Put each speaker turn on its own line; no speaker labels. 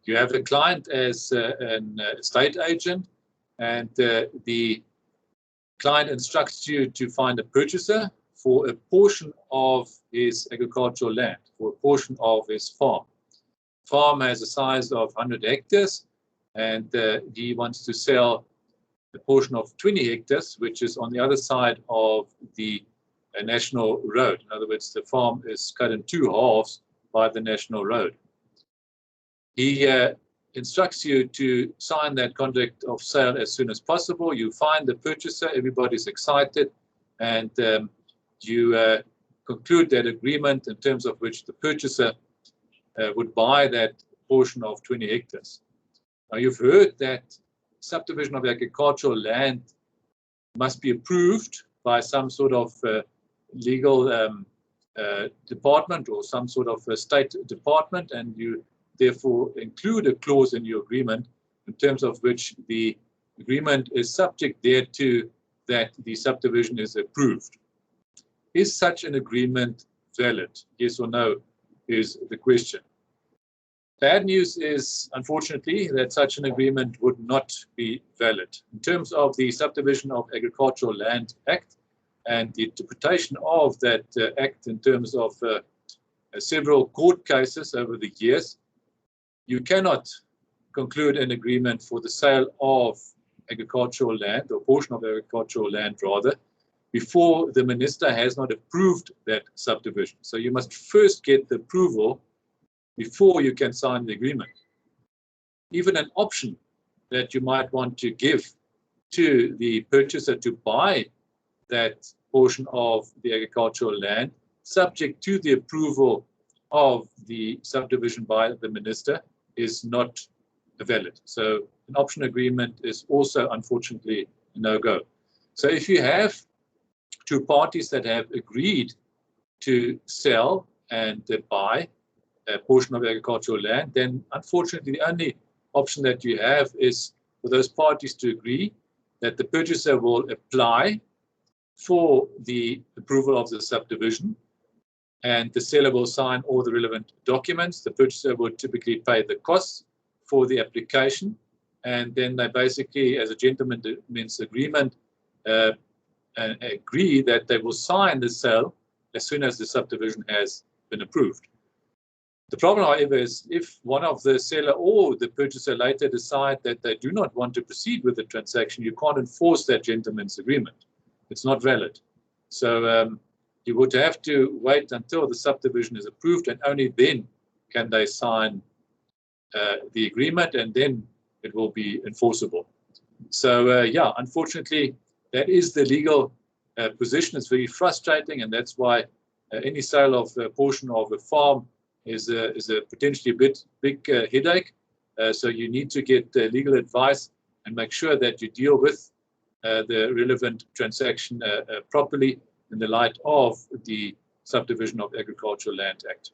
You have a client as an estate agent, and the client instructs you to find a purchaser for a portion of his agricultural land, for a portion of his farm. Farm has a size of 100 hectares, and he wants to sell a portion of 20 hectares, which is on the other side of the national road. In other words, the farm is cut in two halves by the national road. He instructs you to sign that contract of sale as soon as possible. You find the purchaser, everybody's excited, and you conclude that agreement in terms of which the purchaser would buy that portion of 20 hectares. Now, you've heard that subdivision of agricultural land must be approved by some sort of legal department or some sort of state department, and you therefore include a clause in your agreement in terms of which the agreement is subject thereto that the subdivision is approved. Is such an agreement valid? Yes or no is the question. Bad news is, unfortunately, that such an agreement would not be valid. In terms of the Subdivision of Agricultural Land Act and the interpretation of that act in terms of several court cases over the years, you cannot conclude an agreement for the sale of agricultural land, or portion of agricultural land rather, before the minister has not approved that subdivision. So you must first get the approval before you can sign the agreement. Even an option that you might want to give to the purchaser to buy that portion of the agricultural land, subject to the approval of the subdivision by the minister, is not valid. So an option agreement is also, unfortunately, a no-go. So if you have two parties that have agreed to sell and buy a portion of agricultural land, then unfortunately the only option that you have is for those parties to agree that the purchaser will apply for the approval of the subdivision, and the seller will sign all the relevant documents. The purchaser would typically pay the costs for the application, and then they basically, as a gentleman's agreement, agree that they will sign the sale as soon as the subdivision has been approved. The problem, however, is if one of the seller or the purchaser later decide that they do not want to proceed with the transaction, you can't enforce that gentleman's agreement. It's not valid. So you would have to wait until the subdivision is approved, and only then can they sign the agreement, and then it will be enforceable. So yeah, unfortunately, that is the legal position. It's very frustrating, and that's why any sale of a portion of a farm is a potentially big headache. So you need to get legal advice and make sure that you deal with the relevant transaction properly in the light of the Subdivision of Agricultural Land Act.